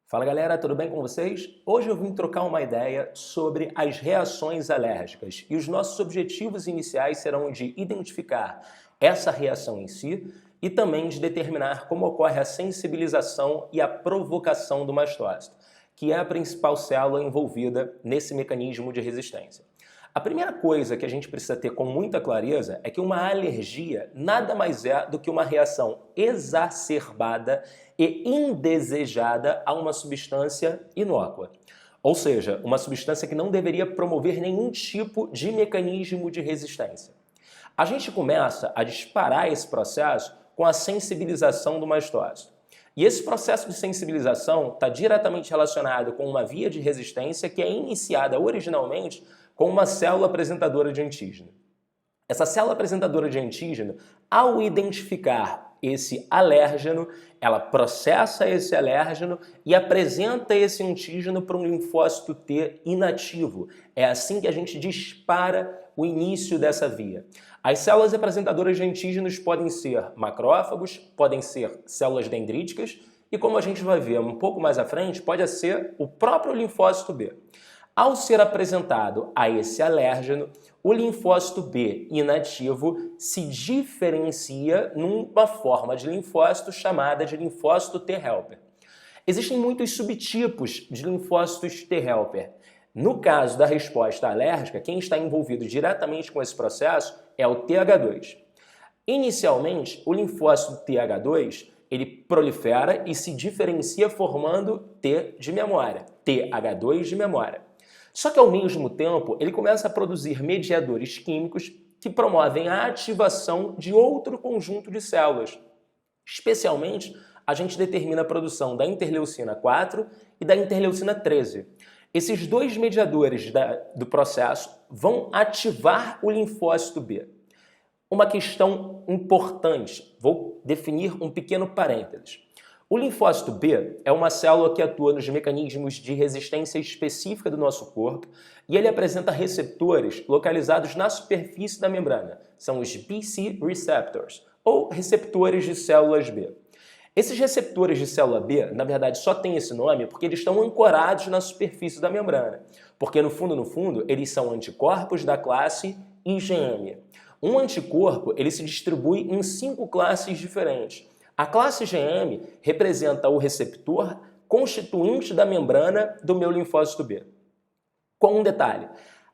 Fala galera, tudo bem com vocês? Hoje eu vim trocar uma ideia sobre as reações alérgicas e os nossos objetivos iniciais serão de identificar essa reação em si e também de determinar como ocorre a sensibilização e a provocação do mastócito, que é a principal célula envolvida nesse mecanismo de resistência. A primeira coisa que a gente precisa ter com muita clareza é que uma alergia nada mais é do que uma reação exacerbada e indesejada a uma substância inócua. Ou seja, uma substância que não deveria promover nenhum tipo de mecanismo de resistência. A gente começa a disparar esse processo com a sensibilização do mastócito. E esse processo de sensibilização está diretamente relacionado com uma via de resistência que é iniciada originalmente com uma célula apresentadora de antígeno. Essa célula apresentadora de antígeno, ao identificar esse alérgeno, ela processa esse alérgeno e apresenta esse antígeno para um linfócito T inativo. É assim que a gente dispara o início dessa via. As células apresentadoras de antígenos podem ser macrófagos, podem ser células dendríticas e, como a gente vai ver um pouco mais à frente, pode ser o próprio linfócito B. Ao ser apresentado a esse alérgeno, o linfócito B inativo se diferencia numa forma de linfócito chamada de linfócito T helper. Existem muitos subtipos de linfócitos T helper. No caso da resposta alérgica, quem está envolvido diretamente com esse processo é o TH2. Inicialmente, o linfócito TH2 ele prolifera e se diferencia formando T de memória, TH2 de memória. Só que, ao mesmo tempo, ele começa a produzir mediadores químicos que promovem a ativação de outro conjunto de células. Especialmente, a gente determina a produção da interleucina 4 e da interleucina 13. Esses dois mediadores do processo vão ativar o linfócito B. Uma questão importante, vou definir um pequeno parênteses. O linfócito B é uma célula que atua nos mecanismos de resistência específica do nosso corpo e ele apresenta receptores localizados na superfície da membrana. São os BC receptors, ou receptores de células B. Esses receptores de célula B, na verdade, só têm esse nome porque eles estão ancorados na superfície da membrana. Porque, no fundo, eles são anticorpos da classe IgM. Um anticorpo ele se distribui em 5 classes diferentes. A classe IgM representa o receptor constituinte da membrana do meu linfócito B. Com um detalhe,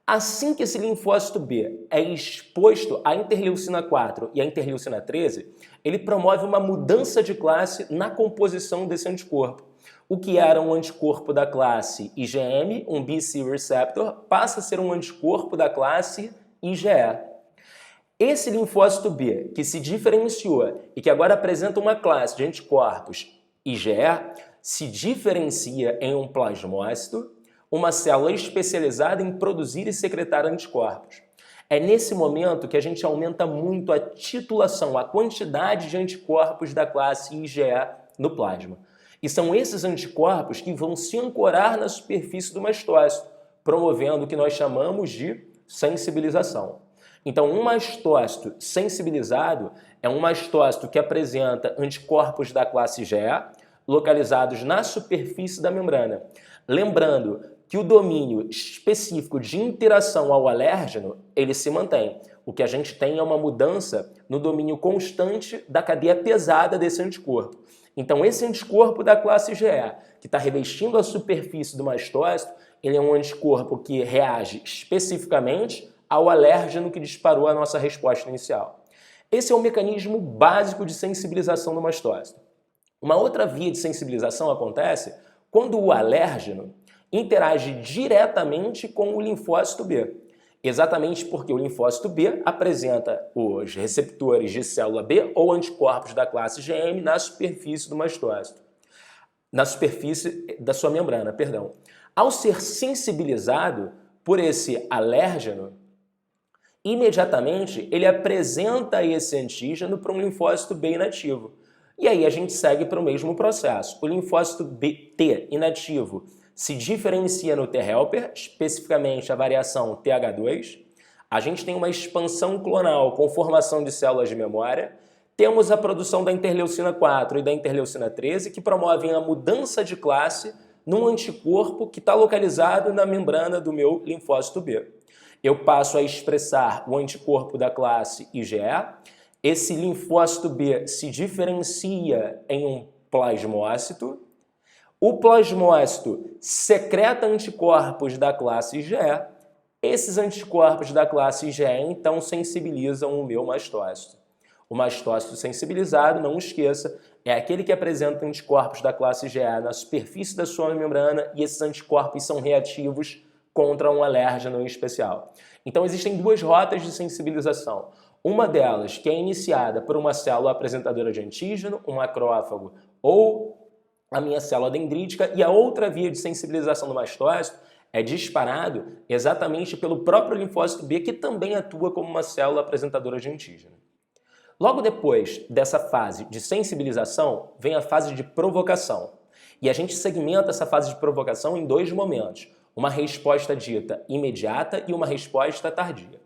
assim que esse linfócito B é exposto à interleucina 4 e à interleucina 13, ele promove uma mudança de classe na composição desse anticorpo. O que era um anticorpo da classe IgM, um BC receptor, passa a ser um anticorpo da classe IgE. Esse linfócito B, que se diferenciou e que agora apresenta uma classe de anticorpos IgE, se diferencia em um plasmócito, uma célula especializada em produzir e secretar anticorpos. É nesse momento que a gente aumenta muito a titulação, a quantidade de anticorpos da classe IgE no plasma. E são esses anticorpos que vão se ancorar na superfície do mastócito, promovendo o que nós chamamos de sensibilização. Então, um mastócito sensibilizado é um mastócito que apresenta anticorpos da classe IgE localizados na superfície da membrana. Lembrando que o domínio específico de interação ao alérgeno, ele se mantém. O que a gente tem é uma mudança no domínio constante da cadeia pesada desse anticorpo. Então, esse anticorpo da classe IgE, que está revestindo a superfície do mastócito, ele é um anticorpo que reage especificamente ao alérgeno que disparou a nossa resposta inicial. Esse é o mecanismo básico de sensibilização do mastócito. Uma outra via de sensibilização acontece quando o alérgeno interage diretamente com o linfócito B. Exatamente porque o linfócito B apresenta os receptores de célula B ou anticorpos da classe IgM na superfície do mastócito. Na superfície da sua membrana, perdão. Ao ser sensibilizado por esse alérgeno, imediatamente ele apresenta esse antígeno para um linfócito B inativo. E aí a gente segue para o mesmo processo. O linfócito T inativo se diferencia no T helper, especificamente a variação TH2. A gente tem uma expansão clonal com formação de células de memória. temos a produção da interleucina 4 e da interleucina 13, que promovem a mudança de classe num anticorpo que está localizado na membrana do meu linfócito B. Eu passo a expressar o anticorpo da classe IgE, esse linfócito B se diferencia em um plasmócito, o plasmócito secreta anticorpos da classe IgE, esses anticorpos da classe IgE então sensibilizam o meu mastócito. O mastócito sensibilizado, não esqueça, é aquele que apresenta anticorpos da classe IgE na superfície da sua membrana e esses anticorpos são reativos contra um alérgeno em especial. Então existem duas rotas de sensibilização. Uma delas que é iniciada por uma célula apresentadora de antígeno, um macrófago ou a minha célula dendrítica, e a outra via de sensibilização do mastócito é disparado exatamente pelo próprio linfócito B, que também atua como uma célula apresentadora de antígeno. Logo depois dessa fase de sensibilização, vem a fase de provocação. E a gente segmenta essa fase de provocação em dois momentos, uma resposta dita imediata e uma resposta tardia.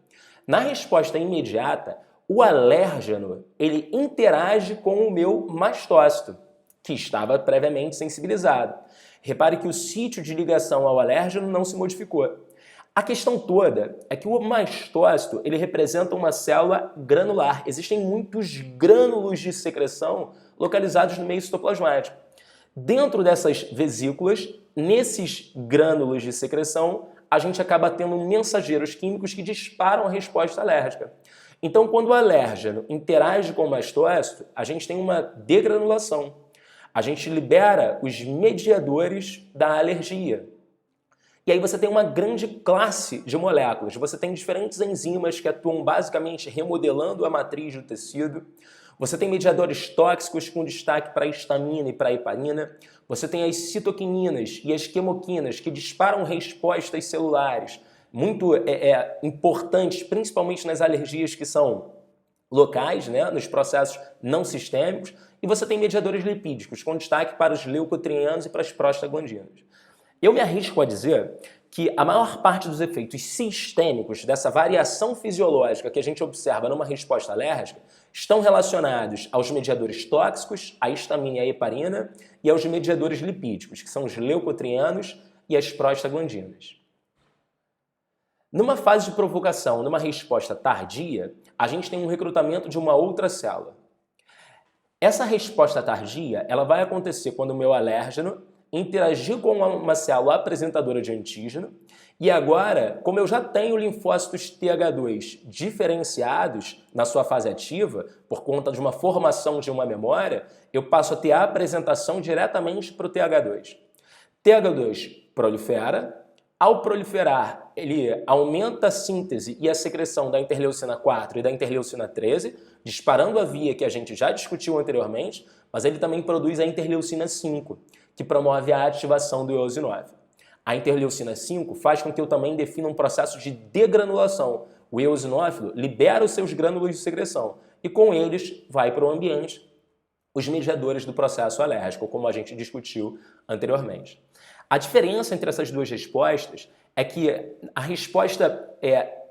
Na resposta imediata, o alérgeno ele interage com o meu mastócito, que estava previamente sensibilizado. Repare que o sítio de ligação ao alérgeno não se modificou. A questão toda é que o mastócito ele representa uma célula granular. Existem muitos grânulos de secreção localizados no meio citoplasmático. Dentro dessas vesículas, nesses grânulos de secreção, a gente acaba tendo mensageiros químicos que disparam a resposta alérgica. Então, quando o alérgeno interage com o mastócito, a gente tem uma degranulação. A gente libera os mediadores da alergia. E aí você tem uma grande classe de moléculas. Você tem diferentes enzimas que atuam basicamente remodelando a matriz do tecido. Você tem mediadores tóxicos com destaque para a histamina e para a heparina. Você tem as citoquininas e as quemoquinas que disparam respostas celulares muito importantes, principalmente nas alergias que são locais, né, nos processos não sistêmicos. E você tem mediadores lipídicos com destaque para os leucotrienos e para as prostaglandinas. Eu me arrisco a dizer que a maior parte dos efeitos sistêmicos dessa variação fisiológica que a gente observa numa resposta alérgica estão relacionados aos mediadores tóxicos, à histamina e à heparina, e aos mediadores lipídicos, que são os leucotrienos e as prostaglandinas. Numa fase de provocação, numa resposta tardia, a gente tem um recrutamento de uma outra célula. Essa resposta tardia ela vai acontecer quando o meu alérgeno interagir com uma célula apresentadora de antígeno e agora, como eu já tenho linfócitos TH2 diferenciados na sua fase ativa, por conta de uma formação de uma memória, eu passo a ter a apresentação diretamente para o TH2. TH2 prolifera, ao proliferar, ele aumenta a síntese e a secreção da interleucina 4 e da interleucina 13, disparando a via que a gente já discutiu anteriormente, mas ele também produz a interleucina 5, que promove a ativação do eosinófilo. A interleucina 5 faz com que eu também defina um processo de degranulação. O eosinófilo libera os seus grânulos de secreção e com eles vai para o ambiente os mediadores do processo alérgico, como a gente discutiu anteriormente. A diferença entre essas duas respostas é que a resposta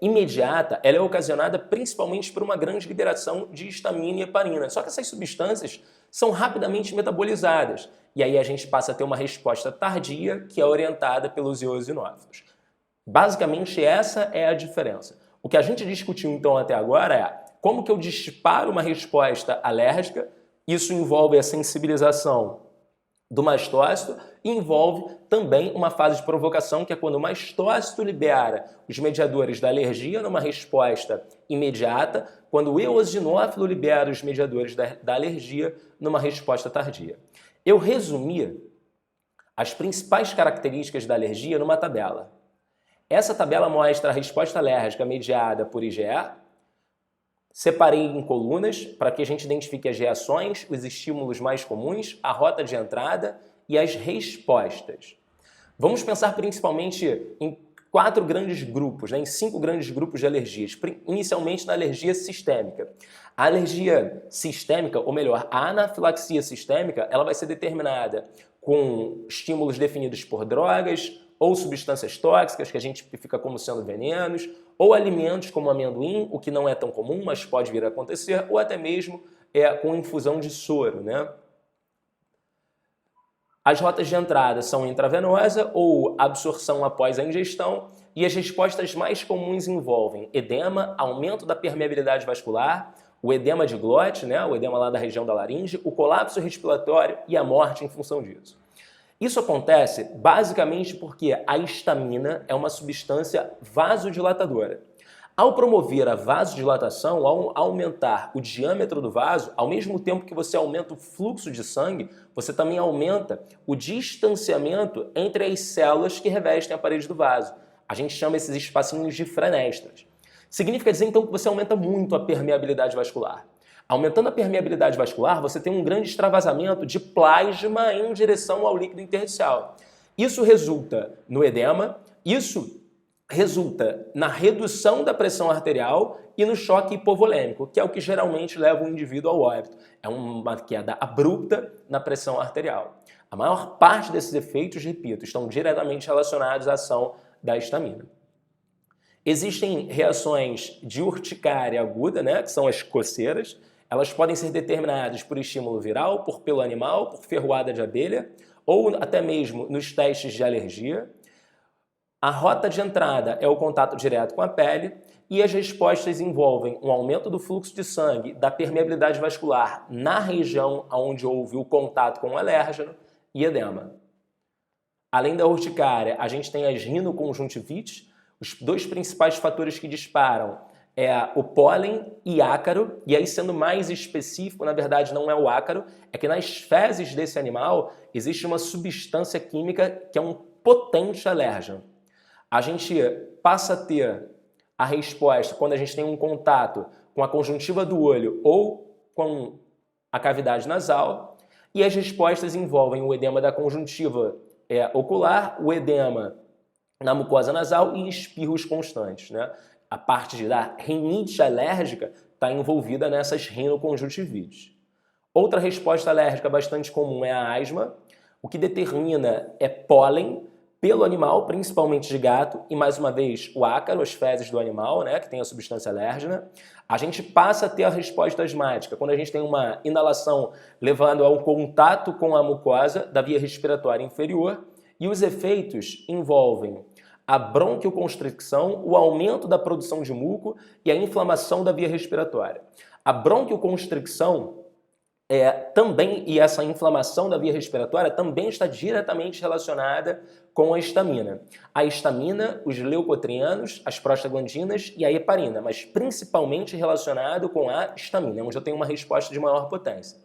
imediata ela é ocasionada principalmente por uma grande liberação de histamina e heparina. Só que essas substâncias são rapidamente metabolizadas e aí a gente passa a ter uma resposta tardia que é orientada pelos eosinófilos. Basicamente essa é a diferença. O que a gente discutiu então até agora é como que eu disparo uma resposta alérgica. Isso envolve a sensibilização do mastócito e envolve também uma fase de provocação, que é quando o mastócito libera os mediadores da alergia numa resposta imediata, quando o eosinófilo libera os mediadores da alergia numa resposta tardia. Eu resumi as principais características da alergia numa tabela. Essa tabela mostra a resposta alérgica mediada por IgE. Separei em colunas para que a gente identifique as reações, os estímulos mais comuns, a rota de entrada e as respostas. Vamos pensar principalmente em 4 grandes grupos, em 5 grandes grupos de alergias, inicialmente na alergia sistêmica. A alergia sistêmica, ou melhor, a anafilaxia sistêmica, ela vai ser determinada com estímulos definidos por drogas ou substâncias tóxicas que a gente tipifica como sendo venenos, ou alimentos como amendoim, o que não é tão comum, mas pode vir a acontecer, ou até mesmo com infusão de soro, né? As rotas de entrada são intravenosa ou absorção após a ingestão, e as respostas mais comuns envolvem edema, aumento da permeabilidade vascular, o edema de glote, né, o edema lá da região da laringe, o colapso respiratório e a morte em função disso. Isso acontece basicamente porque a histamina é uma substância vasodilatadora. Ao promover a vasodilatação, ao aumentar o diâmetro do vaso, ao mesmo tempo que você aumenta o fluxo de sangue, você também aumenta o distanciamento entre as células que revestem a parede do vaso. A gente chama esses espacinhos de frenestras. Significa dizer, então, que você aumenta muito a permeabilidade vascular. Aumentando a permeabilidade vascular, você tem um grande extravasamento de plasma em direção ao líquido intersticial. Isso resulta no edema, isso resulta na redução da pressão arterial e no choque hipovolêmico, que é o que geralmente leva o indivíduo ao óbito. É uma queda abrupta na pressão arterial. A maior parte desses efeitos, repito, estão diretamente relacionados à ação da histamina. Existem reações de urticária aguda, né, que são as coceiras. Elas podem ser determinadas por estímulo viral, por pelo animal, por ferroada de abelha, ou até mesmo nos testes de alergia. A rota de entrada é o contato direto com a pele e as respostas envolvem um aumento do fluxo de sangue, da permeabilidade vascular na região onde houve o contato com o alérgeno e edema. Além da urticária, a gente tem as rinoconjuntivites. Os dois principais fatores que disparam é o pólen e ácaro, e aí sendo mais específico, na verdade não é o ácaro, é que nas fezes desse animal existe uma substância química que é um potente alérgeno. A gente passa a ter a resposta quando a gente tem um contato com a conjuntiva do olho ou com a cavidade nasal, e as respostas envolvem o edema da conjuntiva ocular, o edema na mucosa nasal e espirros constantes, né? A parte da rinite alérgica está envolvida nessas rinoconjuntivites. Outra resposta alérgica bastante comum é a asma. O que determina é pólen, pelo animal, principalmente de gato, e mais uma vez o ácaro, as fezes do animal, né, que tem a substância alérgena. A gente passa a ter a resposta asmática quando a gente tem uma inalação levando ao contato com a mucosa da via respiratória inferior, e os efeitos envolvem a bronquioconstricção, o aumento da produção de muco e a inflamação da via respiratória. A bronquioconstricção também, e essa inflamação da via respiratória também está diretamente relacionada com a histamina. A histamina, os leucotrienos, as prostaglandinas e a heparina, mas principalmente relacionado com a histamina, onde eu tenho uma resposta de maior potência.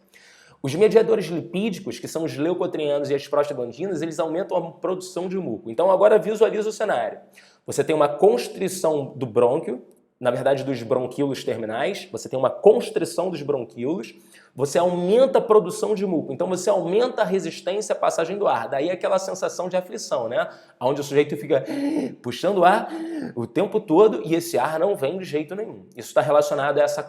Os mediadores lipídicos, que são os leucotrienos e as prostaglandinas, eles aumentam a produção de muco. Então agora visualiza o cenário. Você tem uma constrição do brônquio, na verdade dos bronquíolos terminais, você tem uma constrição dos bronquíolos, você aumenta a produção de muco, então você aumenta a resistência à passagem do ar, daí aquela sensação de aflição, né? Onde o sujeito fica puxando o ar o tempo todo e esse ar não vem de jeito nenhum. Isso está relacionado a essa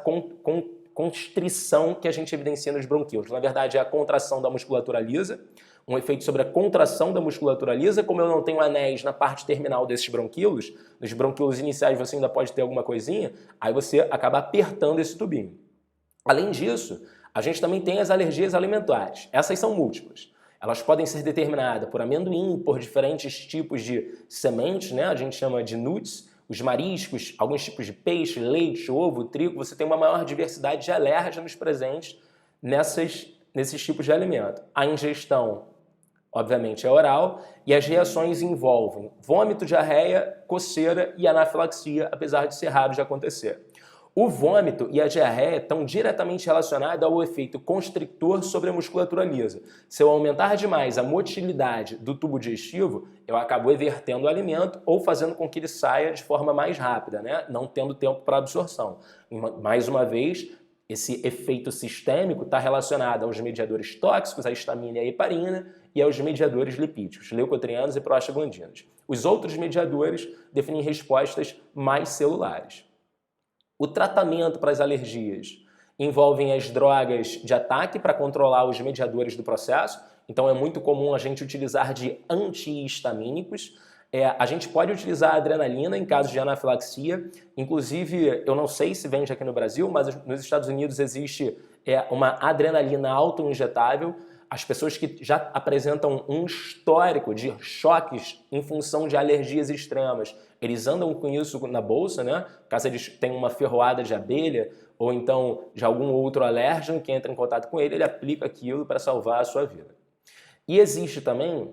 constrição que a gente evidencia nos bronquíolos. Na verdade, é a contração da musculatura lisa, um efeito sobre a contração da musculatura lisa. Como eu não tenho anéis na parte terminal desses bronquíolos, nos bronquíolos iniciais você ainda pode ter alguma coisinha, aí você acaba apertando esse tubinho. Além disso, a gente também tem as alergias alimentares. Essas são múltiplas. Elas podem ser determinadas por amendoim, por diferentes tipos de sementes, né? A gente chama de nuts, os mariscos, alguns tipos de peixe, leite, ovo, trigo. Você tem uma maior diversidade de alérgenos presentes nesses tipos de alimento. A ingestão, obviamente, é oral, e as reações envolvem vômito, diarreia, coceira e anafilaxia, apesar de ser raro de acontecer. O vômito e a diarreia estão diretamente relacionados ao efeito constrictor sobre a musculatura lisa. Se eu aumentar demais a motilidade do tubo digestivo, eu acabo evertendo o alimento ou fazendo com que ele saia de forma mais rápida, né? Não tendo tempo para absorção. Mais uma vez, esse efeito sistêmico está relacionado aos mediadores tóxicos, a histamina e a heparina, e aos mediadores lipídicos, leucotrienos e prostaglandinas. Os outros mediadores definem respostas mais celulares. O tratamento para as alergias envolve as drogas de ataque para controlar os mediadores do processo. Então é muito comum a gente utilizar de antihistamínicos. A gente pode utilizar a adrenalina em casos de anafilaxia. Inclusive, eu não sei se vende aqui no Brasil, mas nos Estados Unidos existe é uma adrenalina autoinjetável. As pessoas que já apresentam um histórico de choques em função de alergias extremas, eles andam com isso na bolsa, né? Caso eles tenham uma ferroada de abelha ou então de algum outro alérgeno que entra em contato com ele, ele aplica aquilo para salvar a sua vida. E existe também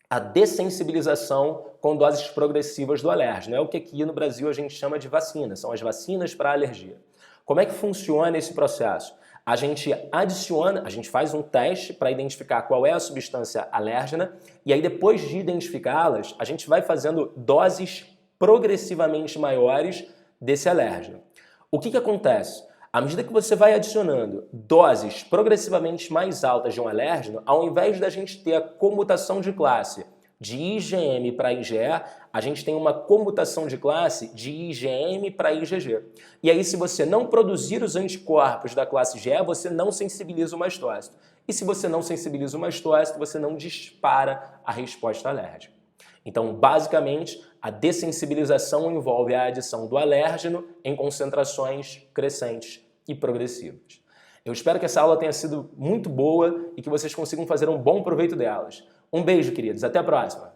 a dessensibilização com doses progressivas do alérgeno. É o que aqui no Brasil a gente chama de vacina, são as vacinas para alergia. Como é que funciona esse processo? A gente adiciona, a gente faz um teste para identificar qual é a substância alérgena e aí depois de identificá-las, a gente vai fazendo doses progressivamente maiores desse alérgeno. O que acontece? À medida que você vai adicionando doses progressivamente mais altas de um alérgeno, ao invés da gente ter a comutação de classe de IgM para IgE, a gente tem uma comutação de classe de IgM para IgG. E aí, se você não produzir os anticorpos da classe IgE, você não sensibiliza o mastócito. E se você não sensibiliza o mastócito, você não dispara a resposta alérgica. Então, basicamente, a dessensibilização envolve a adição do alérgeno em concentrações crescentes e progressivas. Eu espero que essa aula tenha sido muito boa e que vocês consigam fazer um bom proveito delas. Um beijo, queridos. Até a próxima!